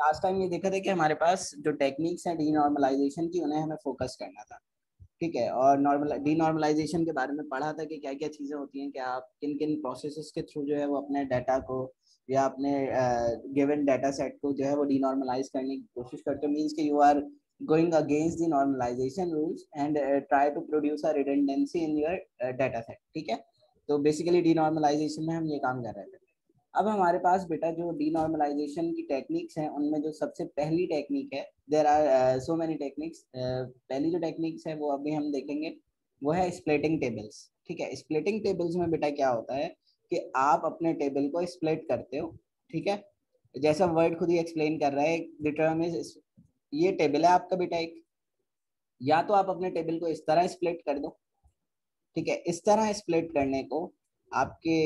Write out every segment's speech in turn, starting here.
Last time ये देखा था कि हमारे पास जो टेक्निक्स हैं डीनॉर्मलाइजेशन की, उन्हें हमें फोकस करना था, ठीक है। और नॉर्मल डीनॉर्मलाइजेशन के बारे में पढ़ा था कि क्या क्या चीज़ें होती हैं, कि आप किन किन प्रोसेसेस के थ्रू जो है वो अपने डाटा को या अपने गिवन डाटा सेट को जो है वो डीनॉर्मलाइज करने की कोशिश करते हो। मीन्स कि you are going against the normalization rules and try to produce a redundancy in your data set, ठीक है। तो बेसिकली डीनॉर्मलाइजेशन में हम ये काम कर रहे थे। अब हमारे पास बेटा जो डीनॉर्मलाइजेशन की टेक्निक्स हैं, उनमें जो सबसे पहली टेक्निक है, there are so many techniques. पहली जो टेक्निक्स है वो अभी हम देखेंगे, वो है स्प्लिटिंग टेबल्स, ठीक है। स्प्लिटिंग टेबल्स में बेटा क्या होता है कि आप अपने टेबल को स्प्लिट करते हो, ठीक है। जैसा वर्ड खुद ही एक्सप्लेन कर रहा है, द टर्म इज, ये टेबल है आपका बेटा एक, या तो आप अपने टेबल को इस तरह स्प्लिट कर दो, ठीक है। इस तरह स्प्लिट करने को आपके,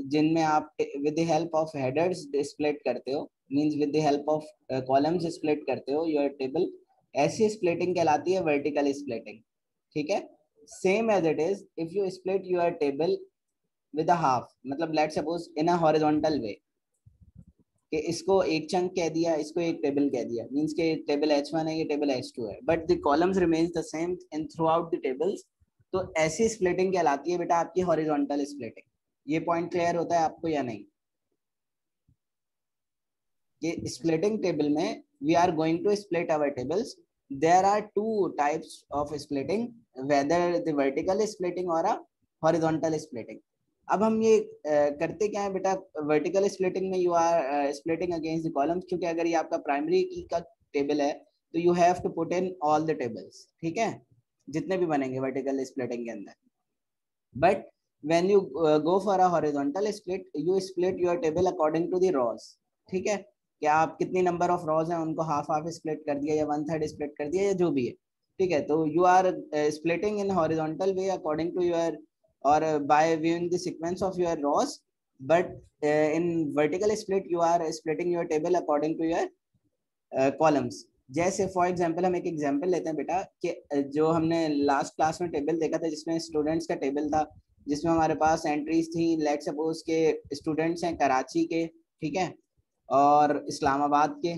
जिनमें आप with the help of headers split करते हो, means with the help of columns split करते हो योर टेबल, ऐसी स्प्लिटिंग कहलाती है वर्टिकल स्प्लिटिंग, ठीक है। Same as it is if you split your table with a half, मतलब let's suppose in a horizontal way, कि इसको एक चंक कह दिया, इसको एक टेबल कह दिया, मींस के टेबल H1 है, ये टेबल H2 है, but the columns remains the same in throughout the tables. तो ऐसी स्प्लिटिंग कहलाती है बेटा आपकी हॉरिजॉन्टल स्प्लिटिंग। ये पॉइंट क्लियर होता है आपको या नहीं? कि स्प्लिटिंग टेबल में we are going to split our tables, there are two types of splitting, whether the vertical splitting और अ हॉरिजॉन्टल स्प्लिटिंग। अब हम ये करते क्या है बेटा, वर्टिकल स्प्लिटिंग में you are splitting against the columns, क्योंकि अगर ये आपका प्राइमरी की का टेबल है तो you have to put in all the tables, ठीक है, जितने भी बनेंगे वर्टिकल स्प्लिटिंग के अंदर। But when you go for a horizontal split, you split your table according to the rows, ठीक है। क्या आप कितनी नंबर ऑफ रॉज हैं उनको हाफ हाफ स्प्लिट कर दिया या 1/3 स्प्लिट कर दिया या जो भी है, ठीक है। तो you are splitting in horizontal way according to your or by viewing the sequence of your rows, but in vertical split you are splitting your table according to your columns। जैसे फॉर एग्जांपल हम एक example लेते हैं बेटा कि जो हमने last class में टेबल देखा था जिसमें स्टूडेंट्स का टेबल था, जिसमें हमारे पास एंट्रीज थी, लेट सपोज के स्टूडेंट्स हैं कराची के, ठीक है, और इस्लामाबाद के,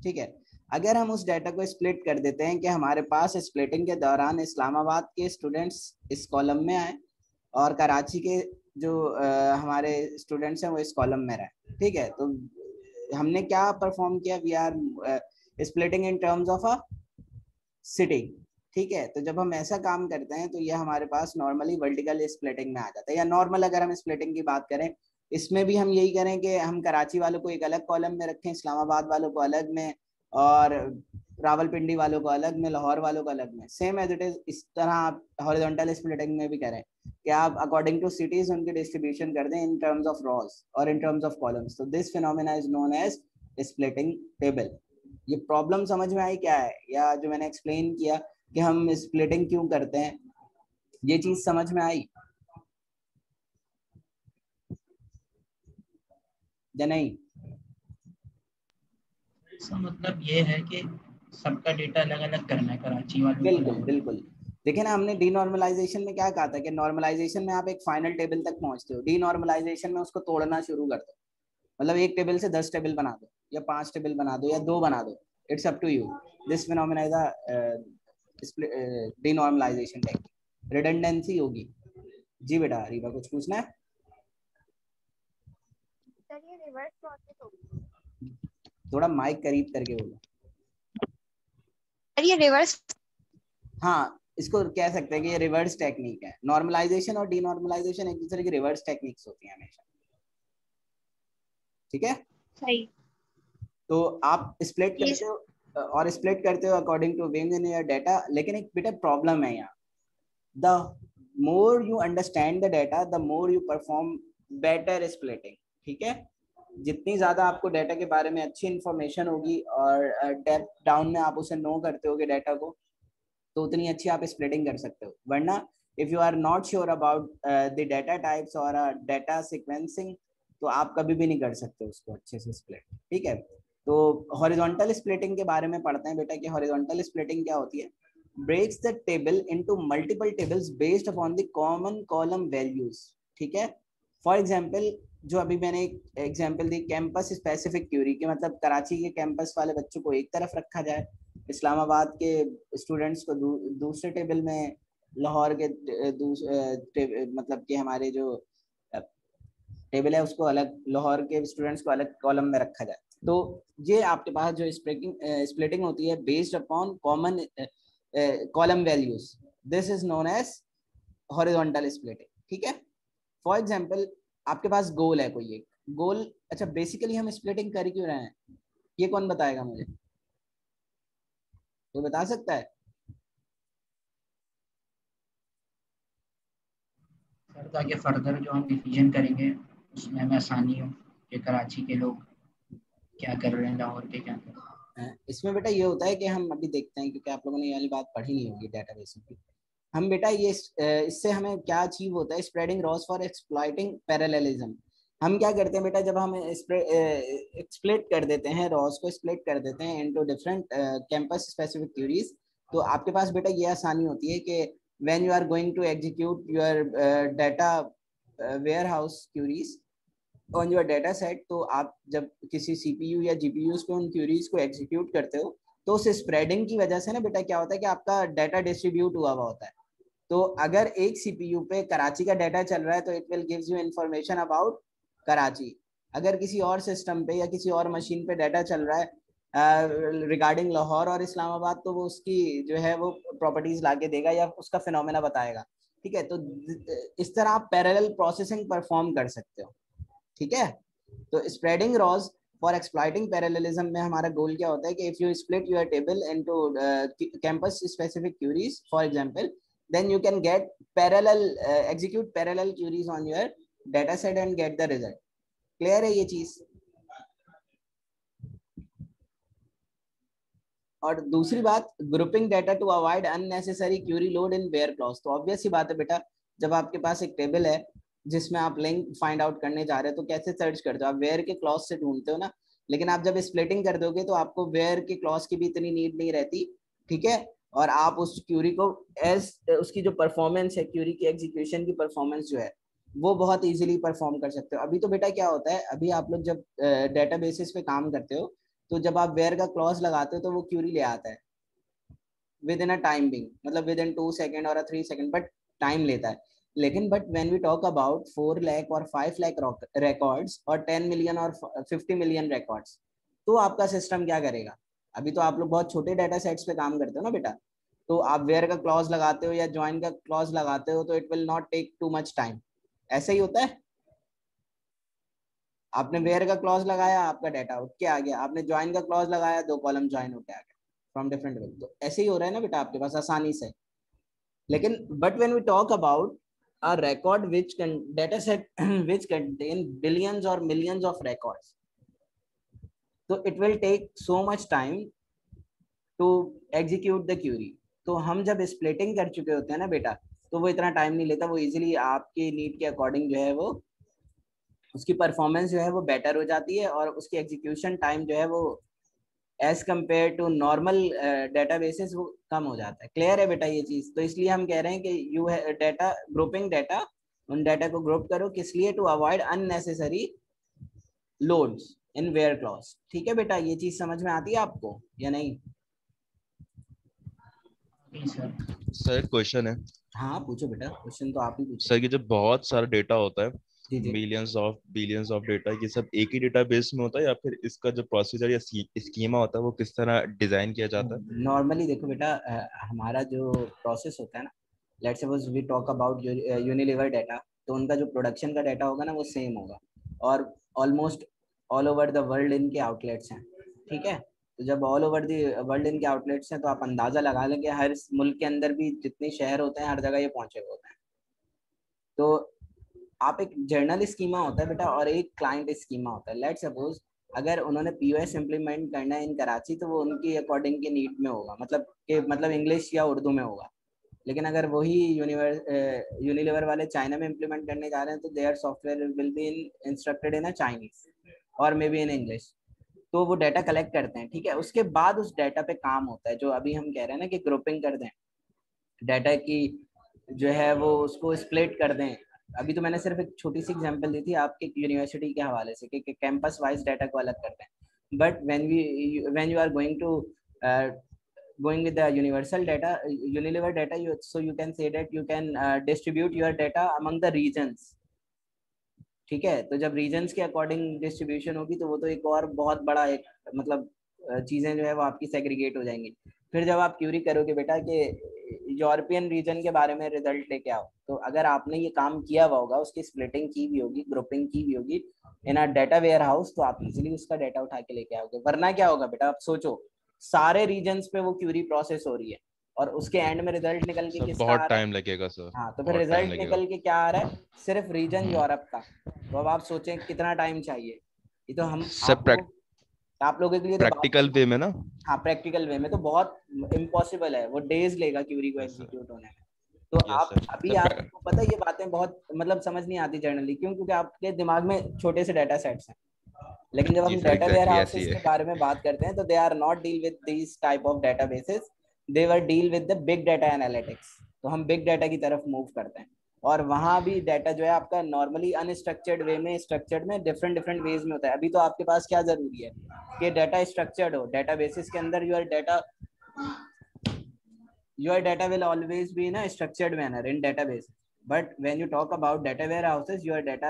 ठीक है। अगर हम उस डाटा को स्प्लिट कर देते हैं कि हमारे पास स्प्लिटिंग के दौरान इस्लामाबाद के स्टूडेंट्स इस कॉलम में आए और कराची के जो हमारे स्टूडेंट्स हैं वो इस कॉलम में रहे, ठीक है। तो हमने क्या परफॉर्म किया, we are splitting in terms of a city, ठीक है। तो जब हम ऐसा काम करते हैं तो ये हमारे पास नॉर्मली वर्टिकल स्प्लिटिंग में आ जाता है। या नॉर्मल अगर हम स्प्लिटिंग की बात करें, इसमें भी हम यही करें कि हम कराची वालों को एक अलग कॉलम में रखें, इस्लामाबाद वालों को अलग में, और रावलपिंडी वालों को अलग में, लाहौर वालों को अलग में। सेम एज इट इज इस तरह आप हॉरिजॉन्टल स्प्लिटिंग में भी करें कि आप अकॉर्डिंग टू सिटीज उनके डिस्ट्रीब्यूशन कर दें इन टर्म्स ऑफ रॉज और इन टर्म्स ऑफ कॉलम्स। तो this phenomena is known as splitting table. ये प्रॉब्लम समझ में आई क्या है, या जो मैंने एक्सप्लेन किया कि हम स्प्लिटिंग क्यों करते हैं, ये चीज समझ में आई या नहीं? इसका मतलब ये है कि सबका डेटा अलग अलग करना है, कराची वालों बिल्कुल को। बिल्कुल। देखिए ना, हमने डीनॉर्मलाइजेशन में क्या कहा था कि नॉर्मलाइजेशन में आप एक फाइनल टेबल तक पहुंचते हो, डीनॉर्मलाइजेशन में उसको तोड़ना शुरू कर दो। मतलब एक टेबल से 10 टेबल बना दो, या 5 टेबल बना दो, या 2 बना दो, it's up to you. This phenomena is a denormalisation technique. Redundancy होगी। जी बेटा रीवा कुछ पूछना है? सर ये रिवर्स प्रोसेस होगी? थोड़ा माइक करीब करके बोलो। सर ये रिवर्स, हाँ, इसको कह सकते हैं कि ये रिवर्स टेक्निक है। नॉर्मलाइजेशन और डीनॉर्मलाइजेशन एक दूसरे की रिवर्स टेक्निक्स होती हैं हमेशा, ठीक है। सही। तो आप स्प्लिट करते हो और स्प्लिट करते हो according to wing in your data, लेकिन एक बेटा प्रॉब्लम है यहाँ। The more you understand the data, the more you perform better splitting, ठीक है। जितनी ज्यादा आपको डाटा के बारे में अच्छी इंफॉर्मेशन होगी और डेप्थ डाउन में आप उसे नो करते होगे डाटा को, तो उतनी अच्छी आप स्प्लिटिंग कर सकते हो। वरना if you are not sure about the data types और डाटा सीक्वेंसिंग, तो आप कभी भी नहीं कर सकते उसको अच्छे से स्प्लिट, ठीक है। तो हॉरिजॉन्टल स्प्लिटिंग के बारे में पढ़ते हैं बेटा कि हॉरिजॉन्टल स्प्लिटिंग क्या होती है। Breaks the table into multiple tables based upon the common column values, ठीक है। फॉर एग्जांपल जो अभी मैंने एक एग्जांपल दी कैंपस स्पेसिफिक क्यूरी के, मतलब कराची के कैंपस वाले बच्चों को एक तरफ रखा जाए, इस्लामाबाद के स्टूडेंट्स को दूसरे टेबल में, लाहौर के मतलब कि हमारे जो टेबल है उसको अलग, लाहौर के स्टूडेंट्स को अलग कॉलम में रखा जाए। तो ये आपके पास जो स्प्लिटिंग होती है based upon common column values, this is known as horizontal splitting. ठीक है, फॉर एग्जांपल आपके पास गोल है कोई एक गोल, अच्छा बेसिकली हम स्प्लिटिंग कर क्यों रहे हैं, ये कौन बताएगा मुझे, कोई बता सकता है? सर ताकि फर्दर जो हम डिसीजन करेंगे उसमें हमें आसानी हो कि कराची के लोग क्या कर रहे हैं, लाहौर के क्या कर रहे हैं। इसमें बेटा ये होता है कि हम अभी देखते हैं, क्योंकि आप लोगों ने ये वाली बात पढ़ी नहीं होगी डेटाबेस की। हम बेटा ये इससे हमें क्या अचीव होता है, spreading rows for exploiting parallelism. हम क्या करते हैं बेटा, जब हम स्प्लिट कर देते हैं, रॉस को स्प्लिट कर देते हैं into different campus specific queries, तो आपके पास बेटा ये आसानी होती है कि when you are going to execute your data warehouse queries on your data set, तो आप जब किसी सीपीयू या जीपीयू पे उन क्यूरीज को एग्जीक्यूट करते हो, तो उस स्प्रेडिंग की वजह से ना बेटा क्या होता है कि आपका डाटा डिस्ट्रीब्यूट हुआ होता है। तो अगर एक सीपीयू पे कराची का डाटा चल रहा है तो it will gives you information about Karachi. अगर किसी और सिस्टम पे या किसी और मशीन पे डाटा चल रहा है रिगार्डिंग लाहौर और इस्लामाबाद, तो वो उसकी जो है वो प्रॉपर्टीज लाके देगा या उसका फिनोमेना बताएगा। ठीक है, तो इस तरह आप पैरेलल प्रोसेसिंग परफॉर्म कर सकते हो। ठीक है, तो spreading rows for exploiting parallelism में हमारा गोल क्या होता है कि if you split your table into campus specific queries for example, then you can get parallel execute parallel queries on your data set and get the result. Clear है ये चीज? और दूसरी बात, grouping data to avoid unnecessary query load in where clause. तो obvious ही बात है बेटा, जब आपके पास एक टेबल है जिसमें आप लिंक फाइंड आउट करने जा रहे हो, तो कैसे सर्च करते हो आप, वेयर के क्लॉज से ढूंढते हो ना। लेकिन आप जब स्प्लिटिंग कर दोगे तो आपको वेयर के क्लॉज की भी इतनी नीड नहीं रहती। ठीक है, और आप उस क्यूरी को एज उसकी जो परफॉर्मेंस है, क्यूरी की एग्जीक्यूशन की परफॉर्मेंस जो है वो बहुत इजीली परफॉर्म कर सकते हो। अभी तो बेटा क्या होता है, अभी आप लोग जब डेटा बेसिस पे काम करते हो, तो जब आप वेयर का क्लॉज लगाते हो तो वो क्यूरी ले आता है within a time being, मतलब विद इन 2 सेकेंड और 3 सेकेंड, बट टाइम लेता है। लेकिन but when we talk about 4 lakh और 5 लाख रिकॉर्ड्स और 10 मिलियन और 50 मिलियन रिकॉर्ड्स, तो आपका सिस्टम क्या करेगा? अभी तो आप लोग बहुत छोटे डाटा सेट्स पे काम करते हो ना बेटा, तो आप वेयर का क्लॉज लगाते हो या ज्वाइन का क्लॉज लगाते हो तो it will not take too much time. ऐसा ही होता है, आपने वेयर का क्लॉज लगाया, आपका डाटा उठ के आ गया, आपने ज्वाइन का क्लॉज लगाया, 2 कॉलम ज्वाइन होके आ गया फ्रॉम डिफरेंट वे। तो ऐसे ही हो रहा है ना बेटा आपके पास आसानी से। लेकिन but when we talk about a record which can data set which contain billions or millions of records, so it will take so much time to execute the query. तो हम जब स्प्लिटिंग कर चुके होते हैं ना बेटा, तो वो इतना टाइम नहीं लेता, वो इजीली आपके नीड के अकॉर्डिंग जो है वो उसकी परफॉर्मेंस जो है वो बेटर हो जाती है, और उसकी एग्जीक्यूशन टाइम जो है वो as compared to normal databases वो कम हो जाता है। क्लियर है बेटा ये चीज? तो इसलिए हम कह रहे हैं कि यू डाटा ग्रुपिंग डाटा, उन डाटा को ग्रुप करो, किस लिए? To avoid unnecessary loads in where clause. ठीक है बेटा, ये चीज समझ में आती है आपको या नहीं? सर क्वेश्चन है। हाँ पूछो बेटा, क्वेश्चन तो आप ही पूछो। सर ये जब बहुत सारा डेटा होता है, जी जी, millions of billions of data, ये सब एक ही डेटाबेस में होता है या फिर इसका जो प्रोसीजर या स्कीमा होता है वो किस तरह डिजाइन किया जाता है? नॉर्मली देखो बेटा, हमारा जो प्रोसेस होता है ना, let's suppose we talk about Unilever data, तो उनका जो प्रोडक्शन का डाटा होगा ना वो सेम होगा, और almost all over the world इनके आउटलेट्स हैं। ठीक है, तो जब ऑल ओवर द वर्ल्ड इनके आउटलेट्स हैं तो आप अंदाजा लगा लें कि हर मुल्क के अंदर भी जितने शहर होते हैं हर जगह ये पहुंचे हुए होते हैं। तो आप एक जर्नल स्कीमा होता है बेटा और एक क्लाइंट स्कीमा होता है। लेट्स सपोज अगर उन्होंने पीओएस इम्प्लीमेंट करना है इन कराची, तो वो उनकी अकॉर्डिंग के नीड में होगा, मतलब इंग्लिश या उर्दू में होगा। लेकिन अगर वही यूनिलीवर वाले चाइना में इम्प्लीमेंट करने जा रहे हैं तो their software will be instructed in a Chinese और मे बी इन इंग्लिश। तो वो डाटा कलेक्ट करते हैं। ठीक है, उसके बाद उस डाटा पे काम होता है, जो अभी हम कह रहे हैं ना कि ग्रुपिंग कर दें डाटा की, जो है वो उसको स्प्लिट कर दें अभी तो मैंने सिर्फ एक छोटी सी एग्जांपल दी थी आपके यूनिवर्सिटी के हवाले से कि कैंपस वाइज डाटा को अलग करते हैं, but when you are going to going with the universal data, Unilever data, so you can say that you can distribute your data among the regions. ठीक है, तो जब रीजन्स के अकॉर्डिंग डिस्ट्रीब्यूशन होगी तो वो तो एक और बहुत बड़ा एक मतलब चीजें जो है वो आपकी सेग्रीगेट हो जाएंगी। फिर जब आप क्यूरी करोगे बेटा कि यूरोपियन रीजन के बारे में रिजल्ट लेके आओ, तो अगर आपने ये काम किया हुआ होगा, उसकी स्प्लिटिंग की भी होगी, ग्रुपिंग की भी होगी इन अ डाटा वेयर हाउस, तो आप इजीली उसका डाटा उठा के लेके आओगे। वरना क्या होगा बेटा, आप सोचो सारे रीजन्स पे वो क्यूरी प्रोसेस हो रही है और उसके एंड में रिजल्ट निकल के सर किसका बहुत आ रहा है? टाइम लगेगा सर। हाँ, तो फिर बहुत टाइम रिजल्ट लगेगा। निकल के क्या आ रहा है? सिर्फ रीजन हम्म। यूरोप का। तो अब आप सोचें कितना टाइम चाहिए। ये तो हम सर आप लोगों के लिए तो प्रैक्टिकल वे में ना, हाँ प्रैक्टिकल वे में तो बहुत इम्पॉसिबल है, वो डेज लेगा क्यूरी को एग्जीक्यूट होने में। तो Yes, आप sir. अभी Sir, आपको पता है ये बातें बहुत मतलब समझ नहीं आती जनरली, क्यों? क्योंकि आपके दिमाग में छोटे से डाटा सेट्स हैं। लेकिन जब जी हम sir, data ware exactly houses ऐसी के है। बारे में बात करते हैं तो they are not deal with these type of databases, they were deal with the big data analytics. तो हम बिग डाटा की तरफ मूव करते हैं और वहां भी डाटा जो है आपका नॉर्मली अनस्ट्रक्चर्ड वे में, स्ट्रक्चर्ड में, डिफरेंट डिफरेंट वेज में होता है। अभी तो आपके पास क्या जरूरी है कि डाटा स्ट्रक्चर्ड हो, डेटाबेसेस के अंदर your data will always be in a structured manner in database, but when you talk about data warehouses, your data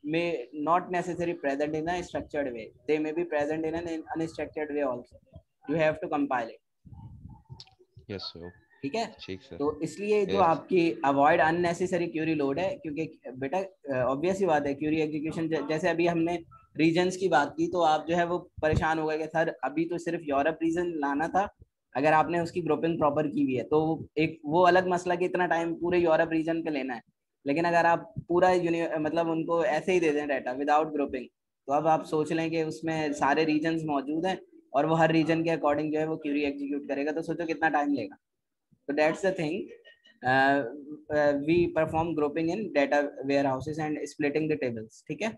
may not necessarily present in a structured way, they may be present in an unstructured way also, you have to compile it। Yes sir. ठीक है, ठीक sir. तो इसलिए जो Yes. आपकी avoid unnecessary query load है, क्योंकि बेटा ऑब्वियस ही बात है क्यूरी एग्जीक्यूशन, जैसे अभी हमने रीजन्स की बात की तो आप जो है वो परेशान हो गए कि सर अभी तो सिर्फ यूरोप रीजन लाना था, अगर आपने उसकी ग्रुपिंग प्रॉपर की हुई है तो एक वो अलग मसला कि इतना टाइम पूरे यूरोप रीजन पे लेना है। लेकिन अगर आप पूरा मतलब उनको ऐसे ही दे दें डाटा विदाउट ग्रुपिंग, तो अब आप सोच लें कि उसमें सारे रीजन्स मौजूद हैं और वो हर रीजन के अकॉर्डिंग जो है वो क्यूरी एग्जीक्यूट करेगा, तो सोचो कितना टाइम लेगा। So that's the thing. We perform grouping in data warehouses and splitting the tables. ठीक है,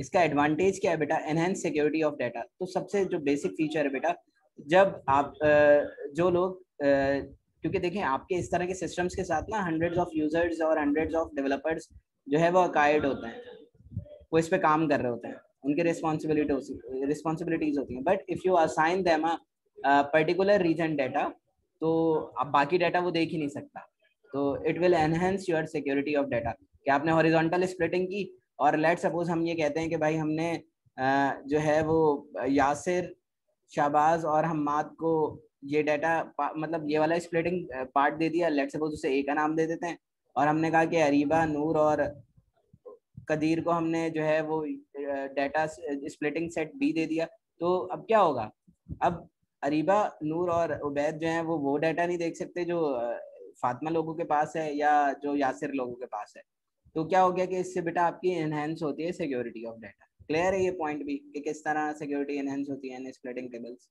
इसका एडवांटेज क्या है बेटा? Enhance security of data. तो सबसे जो बेसिक फीचर है बेटा, जब आप जो लोग क्योंकि देखें आपके इस तरह के सिस्टम्स के साथ ना हंड्रेड्स ऑफ यूजर्स और हंड्रेड्स ऑफ डेवलपर्स जो है वो अकायर्ड होते हैं, वो इस पे काम कर रहे होते हैं, उनके रिस्पॉन्सिबिलिटीज होती हैं। But if you assign them a particular region data, तो अब बाकी डाटा वो देख ही नहीं सकता। तो it will enhance your security of data कि आपने हॉरिजॉन्टल स्प्लिटिंग की और लेट सपोज हम ये कहते हैं कि भाई हमने जो है वो यासिर, शाहबाज और हम्माद को ये डाटा मतलब ये वाला स्प्लिटिंग पार्ट दे दिया, लेट सपोज उसे ए का नाम दे देते हैं, और हमने कहा कि अरीबा, नूर और कदीर को हमने जो है वो डाटा स्प्लिटिंग सेट बी दे दिया। तो अब क्या होगा? अब अरीबा, नूर और उबैद जो है वो डाटा नहीं देख सकते जो फातिमा लोगों के पास है या जो यासिर लोगों के पास है। तो क्या हो गया कि इससे बेटा आपकी एनहेंस होती है सिक्योरिटी ऑफ डाटा। क्लियर है ये पॉइंट भी कि किस तरह सिक्योरिटी एनहेंस होती है इन स्प्लिटिंग टेबल्स,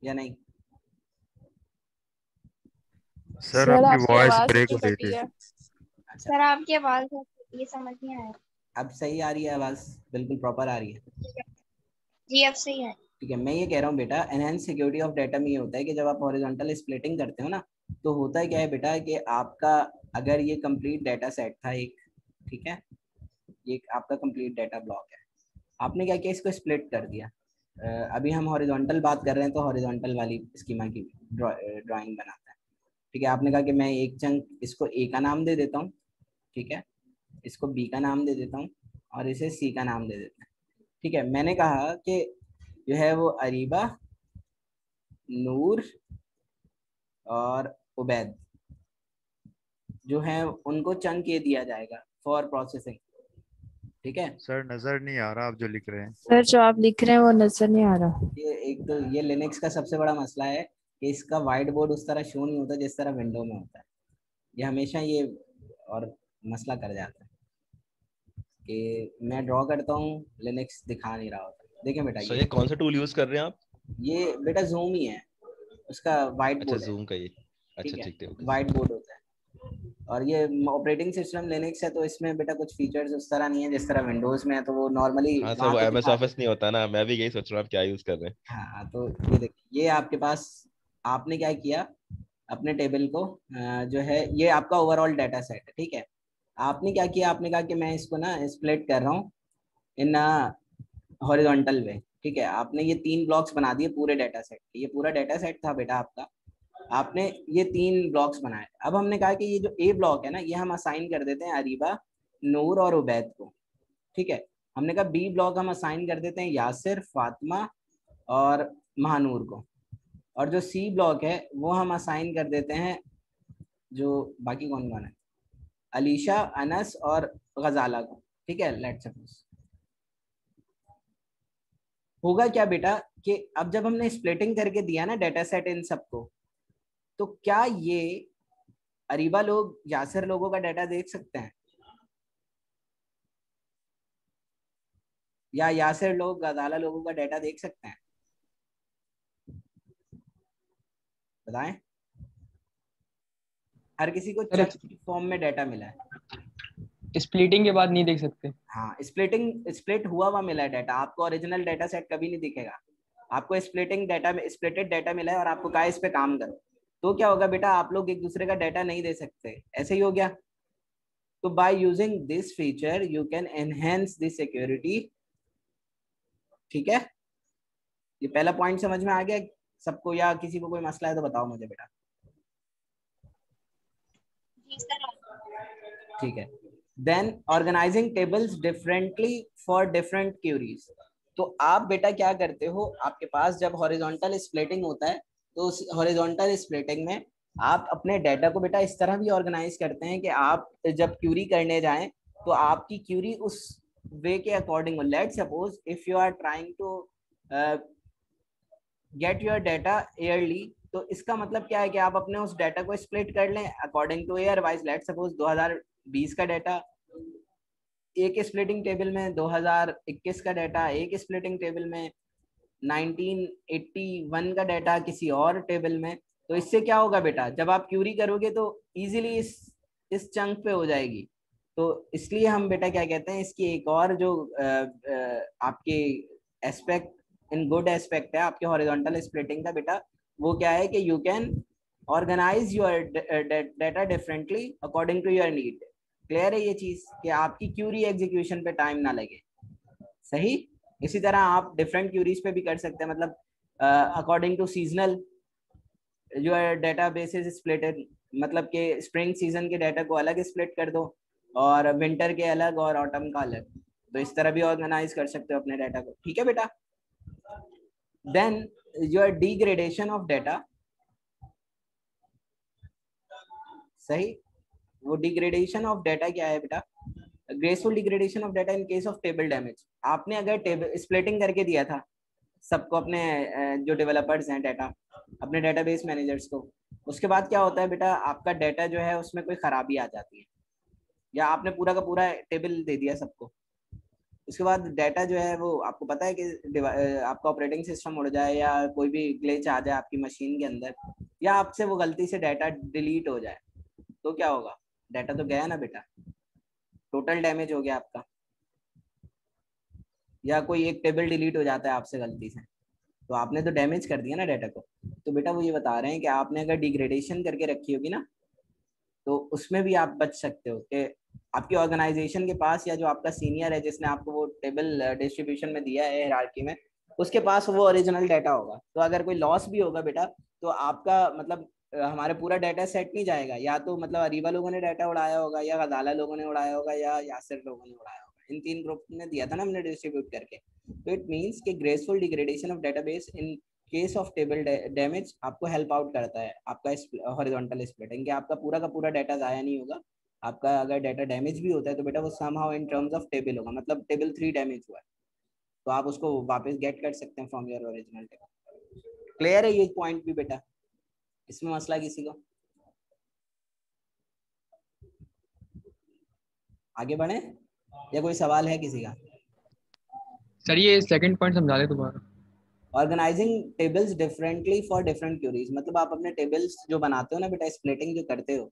या नहीं? सर आपकी वॉइस ब्रेक हो रही थी। अच्छा, सर आपकी आवाज ये समझ नहीं आया। अब सही आ रही है आवाज? बिल्कुल प्रॉपर आ रही है? जी अब सही है। ठीक है, मैं ये कह रहा हूँ बेटा एनहेंस सिक्योरिटी ऑफ डाटा में ये होता है कि जब आप हॉरिजॉन्टल स्प्लिटिंग करते हो ना, तो होता है क्या है बेटा कि आपका अगर ये कंप्लीट डाटा सेट था एक, ठीक है, ये आपका कंप्लीट डाटा ब्लॉक है, आपने क्या किया, इसको स्प्लिट कर दिया। अभी हम हॉरिजॉन्टल बात कर रहे हैं तो हॉरिजॉन्टल वाली स्कीमा की ड्राइंग बनाते हैं। ठीक है, आपने कहा कि मैं एक चंक इसको ए का नाम दे देता हूँ, ठीक है, इसको बी का नाम दे देता हूँ और इसे सी का नाम दे देते हैं। ठीक है, मैंने कहा कि जो है वो अरीबा, नूर और उबैद जो है उनको चंक ये दिया जाएगा फॉर प्रोसेसिंग। ठीक है सर नजर नहीं आ रहा आप जो लिख रहे हैं। सर जो आप लिख रहे हैं वो नजर नहीं आ रहा। ये एक तो ये लिनक्स का सबसे बड़ा मसला है कि इसका वाइट बोर्ड उस तरह शो नहीं होता जिस तरह विंडो में होता है। ये हमेशा ये और मसला कर जाता है कि मैं ड्रॉ करता हूँ लिनक्स दिखा नहीं रहा होता। देखिए बेटा सर ये कौन सा टूल यूज कर रहे हैं आप? ये बेटा जूम ही है, उसका वाइट अच्छा बोर्ड जूम का ये। अच्छा है, ठीक है। वाइट बोर्ड होता है। और ये ऑपरेटिंग सिस्टम लिनक्स है तो इसमें बेटा कुछ फीचर्स उस तरह नहीं है जिस तरह विंडोज में है, तो वो नॉर्मली हाँ सर वो एमएस ऑफिस नहीं होता ना, मैं भी यही सोच रहा हूँ आप क्या यूज कर रहे हैं। हाँ, तो ये देखिए ये आपके पास आपने क्या किया अपने टेबल को जो है ये आपका ओवरऑल डाटा सेट है, ठीक है। आपने क्या किया, आपने कहा कि मैं इसको ना स्प्लिट कर रहा हूँ इन हॉरिजॉन्टल वे, ठीक है। आपने ये 3 ब्लॉक्स बना दिए पूरे डाटा सेट, ये पूरा डाटा सेट था बेटा आपका, आपने ये 3 ब्लॉक्स बनाए। अब हमने कहा कि ये जो ए ब्लॉक है ना, ये हम असाइन कर देते हैं अरीबा, नूर और उबैद को, ठीक है। हमने कहा बी ब्लॉक हम असाइन कर देते हैं यासिर, फातिमा और महानूर को, और जो सी ब्लॉक है वो हम असाइन कर देते हैं, जो बाकी कौन कौन है, अलीशा, अनस और गजाला को, ठीक है। लेट्स सपोज होगा क्या बेटा कि अब जब हमने स्प्लिटिंग करके दिया ना डाटा सेट इन सबको, तो क्या ये अरीबा लोग यासिर लोगों का डाटा देख सकते हैं, या यासिर लोग गजाला लोगों का डाटा देख सकते हैं, बताएं। हर किसी को चंक फॉर्म में डाटा मिला है, स्प्लिटिंग के बाद नहीं देख सकते। हाँ, स्प्लिट हुआ हुआ मिला है डाटा, आपको ओरिजिनल डाटा सेट कभी नहीं दिखेगा। आपको स्प्लिटिंग डाटा में स्प्लिटेड डाटा मिला है और आपको कहा इस पे काम करो, तो क्या होगा बेटा, आप लोग एक दूसरे का डाटा नहीं दे सकते, ऐसे ही हो गया। तो by using this feature you can enhance the security, ठीक है। ये पहला पॉइंट समझ में आ गया सबको, या किसी को कोई मसला है तो बताओ मुझे बेटा। ठीक है। Then organising tables differently for different queries. तो आप बेटा क्या करते हो, आपके पास जब हॉरिजॉन्टल स्प्लिटिंग होता है तो उस हॉरिजॉन्टल स्प्लिटिंग में आप अपने डाटा को बेटा इस तरह भी ऑर्गेनाइज करते हैं कि आप जब क्यूरी करने जाएं तो आपकी क्यूरी उस वे के अकॉर्डिंग हो। Let's suppose if you are trying to get your data yearly, तो इसका मतलब क्या है कि आप अपने उस डाटा को स्प्लिट कर लें according two year wise. Let's suppose 2020 का डाटा एक स्प्लिटिंग टेबल में, 2021 का डाटा एक स्प्लिटिंग टेबल में, 1981 का डाटा किसी और टेबल में। तो इससे क्या होगा बेटा, जब आप क्यूरी करोगे तो इजीली इस चंक पे हो जाएगी। तो इसलिए हम बेटा क्या कहते हैं, इसकी एक और जो आपके एस्पेक्ट इन गुड एस्पेक्ट है आपके हॉरिजॉन्टल स्प्लिटिंग का बेटा, वो क्या है कि you can organise your data differently according to your need. Clear है ये चीज कि आपकी क्यूरी एग्जीक्यूशन पे टाइम ना लगे, सही। इसी तरह आप डिफरेंट क्यूरीज पे भी कर सकते हैं, मतलब according to seasonal your data base is splitted, मतलब कि स्प्रिंग सीजन के डाटा को अलग स्प्लिट कर दो और विंटर के अलग और ऑटम का अलग, तो इस तरह भी ऑर्गेनाइज कर सकते हो अपने डाटा को, ठीक है बेटा। Then your degradation of data, सही। वो डिग्रेडेशन ऑफ डाटा क्या है बेटा, graceful degradation of data in case of table damage. आपने अगर टेबल स्प्लिटिंग करके दिया था सबको, अपने जो डेवलपर्स हैं डाटा, अपने डेटाबेस मैनेजर्स को, उसके बाद क्या होता है बेटा, आपका डाटा जो है उसमें कोई खराबी आ जाती है, या आपने पूरा का पूरा टेबल दे दिया सबको, उसके बाद डाटा जो है वो आपको पता है कि आपका ऑपरेटिंग सिस्टम उड़ जाए या कोई भी ग्लिच आ जाए आपकी मशीन के अंदर, या आपसे वो गलती से डाटा डिलीट हो जाए, तो क्या होगा, डाटा तो गया ना बेटा, टोटल डैमेज हो गया आपका। या कोई एक टेबल डिलीट हो जाता है आपसे गलती से, तो आपने तो डैमेज कर दिया ना डाटा को। तो बेटा वो ये बता रहे हैं कि आपने अगर डिग्रेडेशन करके रखी होगी ना, तो उसमें भी आप बच सकते हो कि आपकी ऑर्गेनाइजेशन के पास या जो आपका सीनियर है जिसने आपको वो टेबल डिस्ट्रीब्यूशन में दिया है हायरार्की में, उसके पास वो ओरिजिनल डाटा होगा। तो अगर कोई लॉस भी होगा बेटा, तो आपका मतलब हमारे पूरा डाटा सेट नहीं जाएगा, या तो मतलब अरीबा लोगों ने डाटा उड़ाया होगा, या गजाला लोगों ने उड़ाया होगा, या यासिर लोगों ने उड़ाया होगा। इन 3 ग्रुप ने दिया था ना हमने डिस्ट्रीब्यूट करके। तो इट मीन्स कि graceful degradation of database in case of table damage आपको हेल्प आउट करता है आपका हॉरिजॉन्टल स्प्लिटिंग, कि आपका पूरा का पूरा डाटा ज़ाया नहीं होगा। आपका अगर डाटा डैमेज भी होता है तो बेटा वो somehow in terms of table होगा, मतलब टेबल 3 डैमेज हुआ है तो आप उसको वापस गेट कर सकते हैं from your original table. Clear है ये पॉइंट भी बेटा, इसमें मसला किसी को? आगे बढ़े या कोई सवाल है किसी का? सर ये सेकंड पॉइंट समझा दे दोबारा। Organising tables differently for different queries, मतलब आप अपने टेबल्स जो बनाते हो ना बेटा, स्प्लिटिंग जो करते हो,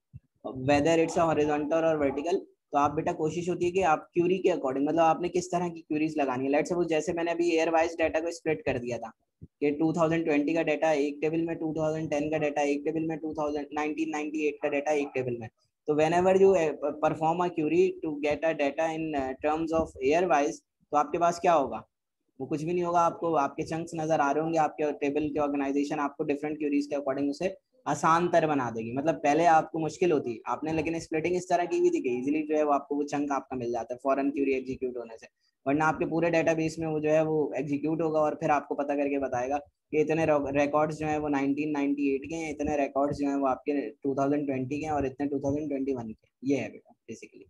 वेदर इट्स हॉरिजॉन्टल और वर्टिकल, तो आप बेटा कोशिश होती है कि आप क्यूरी के अकॉर्डिंग, मतलब आपने किस तरह की क्यूरीज लगानी है। लेट्स सपोज जैसे मैंने अभी ईयर वाइज डाटा को स्प्लिट कर दिया था कि 2020 का डाटा एक टेबल में, 2010 का डाटा एक टेबल में, 1998 का डाटा एक टेबल में। तो whenever you perform a query to get a data in terms of year wise, तो आपके पास क्या होगा, वो कुछ भी नहीं होगा। आपको आपके चंक्स नजर आ रहे होंगे, आपके टेबल के ऑर्गेनाइजेशन आपको डिफरेंट क्यूरीज के अकॉर्डिंग उसे आसान तर बना देगी। मतलब पहले आपको मुश्किल होती आपने, लेकिन स्प्लिटिंग इस तरह की भी थी कि इजीली जो है वो आपको वो चंक आपका मिल जाता है फॉरन क्यूरी एग्जीक्यूट होने से। वरना आपके पूरे डेटाबेस में वो जो है वो एग्जीक्यूट होगा और फिर आपको पता करके बताएगा कि इतने रिकॉर्ड्स जो है वो 1998 के हैं, इतने रिकॉर्ड्स जो है वो आपके 2020 के हैं और इतने 2021 के। ये है बेटा बेसिकली।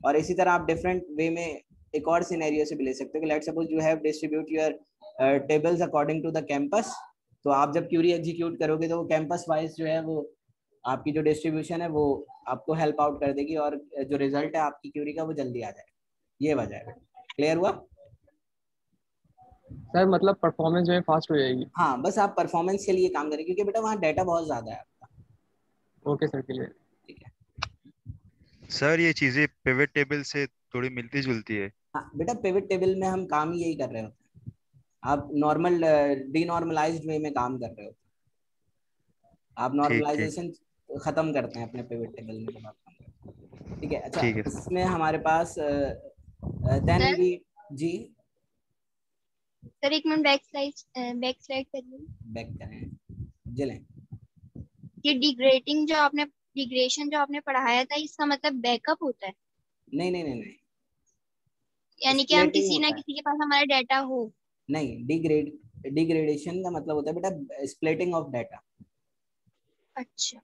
और इसी तरह आप डिफरेंट वे में एक और सिनेरियो से भी ले सकते हो कि let's suppose you have distribute your tables according to the campus. तो आप जब क्यूरी एग्जीक्यूट करोगे तो वो कैंपस वाइज जो है वो आपकी जो डिस्ट्रीब्यूशन है वो आपको हेल्प आउट कर देगी और जो रिजल्ट है आपकी क्यूरी का वो जल्दी आ जाएगा। ये वजह है। क्लियर हुआ सर? मतलब परफॉर्मेंस जो है फास्ट हो जाएगी। हाँ, बस आप परफॉर्मेंस के लिए काम करें क्योंकि बेटा वहाँ डाटा बहुत ज्यादा है आपका। Okay sir, clear. ठीक है सर ये चीजें पिवट टेबल से थोड़ी मिलती जुलती है। हाँ बेटा, पिवट टेबल में हम काम यही कर रहे होते हैं, आप नॉर्मल डीनॉर्मलाइज्ड वे में काम कर रहे होते हैं। आप ठीक ठीक नॉर्मलाइजेशन खत्म करते हैं अपने पिवट टेबल में जब आप काम करते हैं। ठीक है, अच्छा ठीक है। इसमें हमारे पास देन सर? वी जी सर एक मिनट बैक स्लाइड करिए। बैक करें जलें। ये डिग्रेशन जो आपने पढ़ाया था, इसका मतलब बैकअप होता है? नहीं नहीं नहीं नहीं, यानी कि हम स्प्लिटिंग किसी ना होता है। किसी के पास हमारा डाटा हो। नहीं, डिग्रेडेशन का मतलब होता है बेटा स्प्लिटिंग ऑफ डाटा। अच्छा।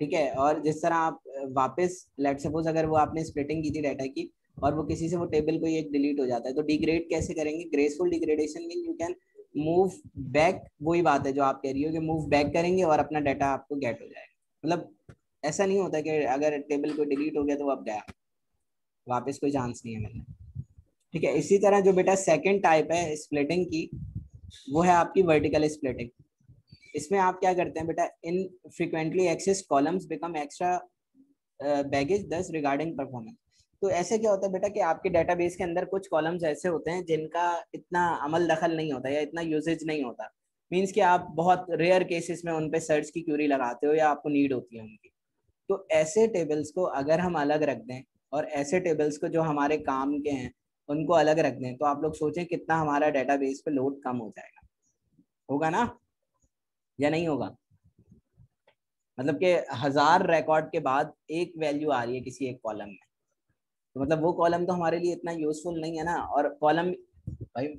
ठीक है, और जिस तरह आप वापस लेट सपोज अगर वो आपने स्प्लिटिंग की थी डाटा की और वो किसी से वो टेबल कोई एक डिलीट हो जाता है तो डिग्रेड कैसे करेंगे? Graceful degradation mean you can move back. वही बात है जो आप कह रही हो कि मूव बैक करेंगे और अपना डाटा आपको गेट हो जाएगा। मतलब ऐसा नहीं होता कि अगर टेबल को डिलीट हो गया तो अब गया, वापस कोई चांस नहीं है मिलने। ठीक है, इसी तरह जो बेटा सेकंड टाइप है स्प्लिटिंग की वो है आपकी वर्टिकल स्प्लिटिंग। इसमें आप क्या करते हैं बेटा, infrequently access columns become extra baggage thus regarding performance. तो ऐसे क्या होता है बेटा कि आपके डेटाबेस के अंदर कुछ कॉलम्स ऐसे होते हैं जिनका इतना अमल दखल नहीं होता या इतना यूसेज नहीं होता। मीन्स कि आप बहुत रेयर केसेस में उन पे सर्च की क्यूरी लगाते हो या आपको नीड होती है उनकी। तो ऐसे टेबल्स को अगर हम अलग रख दें और ऐसे टेबल्स को जो हमारे काम के हैं उनको अलग रख दें तो आप लोग सोचें कितना हमारा डेटाबेस पे लोड कम हो जाएगा। होगा ना या नहीं होगा? मतलब कि 1000 रिकॉर्ड के बाद एक वैल्यू आ रही है किसी एक कॉलम में, तो मतलब वो कॉलम तो हमारे लिए इतना यूजफुल नहीं है ना। और कॉलम भाई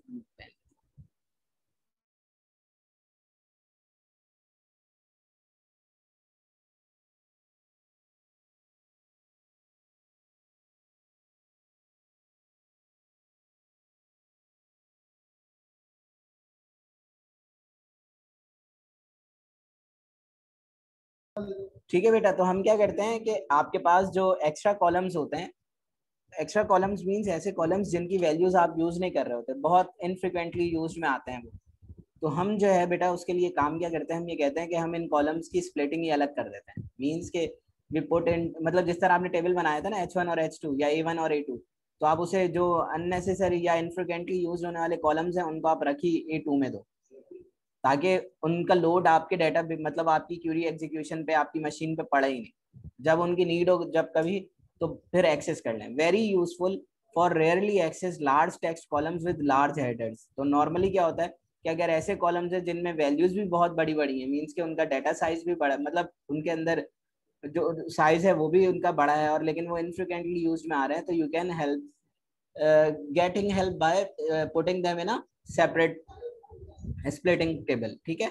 ठीक है बेटा, तो हम क्या करते हैं कि आपके पास जो एक्स्ट्रा कॉलम्स होते हैं, एक्स्ट्रा कॉलम्स मींस ऐसे कॉलम्स जिनकी वैल्यूज आप यूज नहीं कर रहे होते, बहुत इनफ्रिक्वेंटली यूज में आते हैं वो। तो हम जो है बेटा उसके लिए काम क्या करते हैं, हम ये कहते हैं कि हम इन कॉलम्स की स्प्लिटिंग ही अलग कर देते हैं। मींस के वी पुट इन, मतलब जिस तरह आपने टेबल बनाया था ना H1 और H2 या A1 और A2, तो आप उसे जो अननेसेसरी या इनफ्रिक्वेंटली यूज होने वाले कॉलम्स हैं उनको आप रखी A2 में दो, ताकि उनका लोड आपके डाटा मतलब आपकी क्यूरी एग्जीक्यूशन पे आपकी मशीन पे पड़े ही नहीं। जब उनकी नीड हो जब कभी तो फिर एक्सेस कर लें। Very useful for rarely access large text columns with large headers. तो नॉर्मली क्या होता है कि अगर ऐसे कॉलम्स है जिनमें वैल्यूज भी बहुत बड़ी बड़ी है, मीन्स कि उनका डाटा साइज भी बड़ा, मतलब उनके अंदर जो साइज है वो भी उनका बड़ा है और लेकिन वो इनफ्रिक्वेंटली यूज में आ रहे हैं, तो you can help getting help by putting them in a separate splitting table. ठीक है,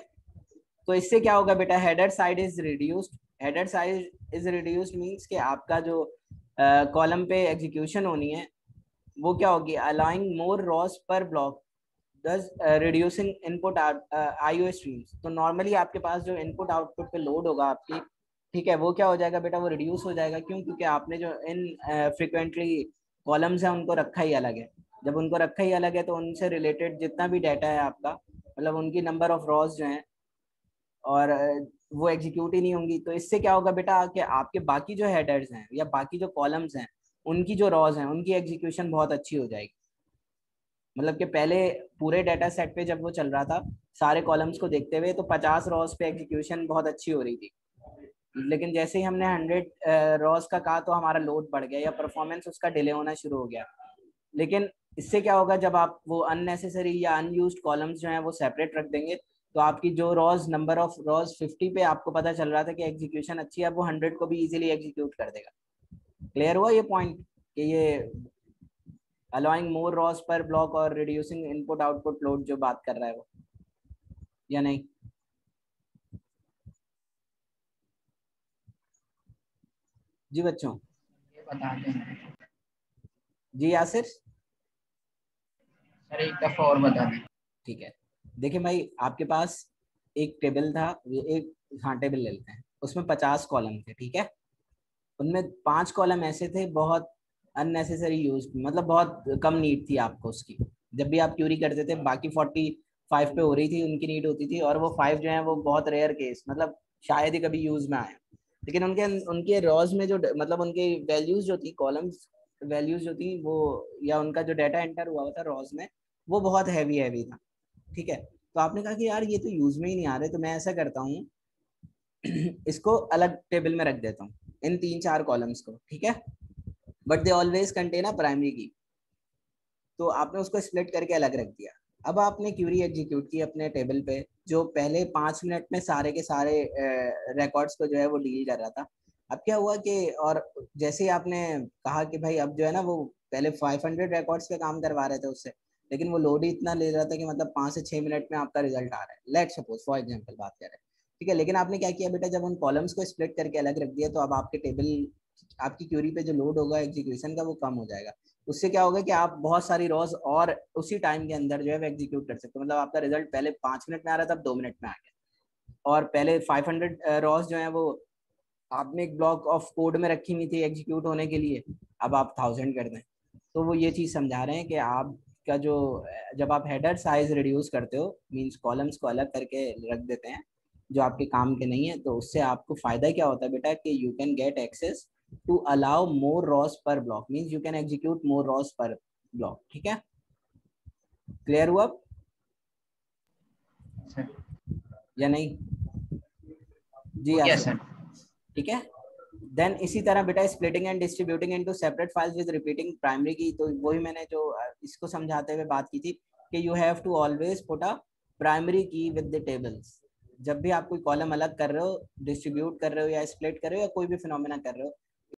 तो इससे क्या होगा बेटा, header side is reduced. Header side is reduced means कि आपका जो कॉलम पे एग्जीक्यूशन होनी है वो क्या होगी, अलाउइंग मोर रॉस पर ब्लॉक, दस रिड्यूसिंग इनपुट आईओ स्ट्रीम्स। तो नॉर्मली आपके पास जो इनपुट आउटपुट पे लोड होगा आपकी, ठीक है, वो क्या हो जाएगा बेटा, वो रिड्यूस हो जाएगा। क्यों? क्योंकि आपने जो इन फ्रिक्वेंटली कॉलम्स है उनको रखा ही अलग है। जब उनको रखा ही अलग है तो उनसे रिलेटेड जितना भी डाटा है आपका, मतलब उनकी नंबर ऑफ रॉज जो हैं और वो एग्जीक्यूट ही नहीं होंगी। तो इससे क्या होगा बेटा कि आपके बाकी जो हेडर्स हैं या बाकी जो कॉलम्स हैं उनकी जो रॉज हैं उनकी एग्जीक्यूशन बहुत अच्छी हो जाएगी। मतलब कि पहले पूरे डाटा सेट पे जब वो चल रहा था सारे कॉलम्स को देखते हुए तो 50 रॉज पे एग्जीक्यूशन बहुत अच्छी हो रही थी, लेकिन जैसे ही हमने 100 रॉज का कहा तो हमारा लोड बढ़ गया या परफॉर्मेंस उसका डिले होना शुरू हो गया। लेकिन इससे क्या होगा, जब आप वो अननेसेसरी या अनयूज्ड कॉलम्स जो हैं वो सेपरेट रख देंगे तो आपकी जो रॉज नंबर ऑफ रॉज 50 पे आपको पता चल रहा था कि एग्जीक्यूशन अच्छी है, वो 100 को भी इजीली एग्जीक्यूट कर देगा। क्लियर हुआ ये पॉइंट कि ये अलाउइंग मोर रॉज पर ब्लॉक और रिड्यूसिंग इनपुट आउटपुट लोड जो बात कर रहा है वो, या नहीं? जी बच्चों। ये बता दें जी यासिर। सर, एक दफा और बता दें। ठीक है, देखिए भाई आपके पास एक टेबल था, एक हाँ टेबल ले लेते हैं, उसमें 50 कॉलम थे, ठीक है। उनमें 5 कॉलम ऐसे थे बहुत अननेसेसरी यूज, मतलब बहुत कम नीड थी आपको उसकी। जब भी आप क्यूरी करते थे बाकी 45 पे हो रही थी उनकी नीड होती थी, और वो 5 जो है वो बहुत रेयर केस, मतलब शायद ही कभी यूज में आए। लेकिन उनके रॉज में जो मतलब उनके वैल्यूज जो थी, कॉलम्स वैल्यूज जो थी वो, या उनका जो डाटा एंटर हुआ था रॉज में वो बहुत हैवी था, ठीक है। तो आपने कहा कि यार ये तो यूज में ही नहीं आ रहे, तो मैं ऐसा करता हूँ इसको अलग टेबल में रख देता हूँ, इन 3-4 कॉलम्स को, ठीक है। But they always contain a primary की। तो आपने उसको स्प्लिट करके अलग रख दिया। अब आपने क्यूरी एग्जीक्यूट की अपने टेबल पे, जो पहले 5 मिनट में सारे के सारे रिकॉर्ड्स को जो है वो डील कर रहा था। अब क्या हुआ कि, और जैसे ही आपने कहा कि भाई अब जो है ना वो पहले 500 रिकॉर्ड्स पे काम करवा रहे थे उससे, लेकिन वो लोड ही इतना ले रहा था कि मतलब 5 से 6 मिनट में आपका रिजल्ट आ रहा है, लेट सपोज फॉर एग्जाम्पल बात कर रहे हैं, ठीक है। लेकिन आपने क्या किया बेटा, जब उन कॉलम्स को स्प्लिट करके अलग रख दिया तो अब आपके टेबल, आपकी क्यूरी पे जो लोड होगा एग्जीक्यूशन का वो कम हो जाएगा। उससे क्या होगा कि आप बहुत सारी रॉज और उसी टाइम के अंदर जो है वो एग्जीक्यूट कर सकते हो। मतलब आपका रिजल्ट पहले 5 मिनट में आ रहा था, अब 2 मिनट में आ गया। और पहले 500 रॉज जो है वो आपने एक ब्लॉक ऑफ कोड में रखी हुई थी एग्जीक्यूट होने के लिए, अब आप 1000 कर दें। तो वो ये चीज़ समझा रहे हैं कि आपका जो, जब आप हेडर साइज रिड्यूस करते हो, मीन्स कॉलम्स को अलग करके रख देते हैं जो आपके काम के नहीं है, तो उससे आपको फायदा क्या होता है बेटा कि you can get access to allow more rows per block, means you can execute more rows per block, ठीक है। क्लियर हुआ सर या नहीं? जी हो गया सर, ठीक है। देन इसी तरह बेटा splitting and distributing into separate files with repeating primary की, तो वही मैंने जो इसको समझाते हुए बात की थी कि you have to always put a primary key with the tables. जब भी आप कोई कॉलम अलग कर रहे हो, डिस्ट्रीब्यूट कर रहे हो या स्प्लिट कर रहे हो या कोई भी फिनोमेना कर रहे हो,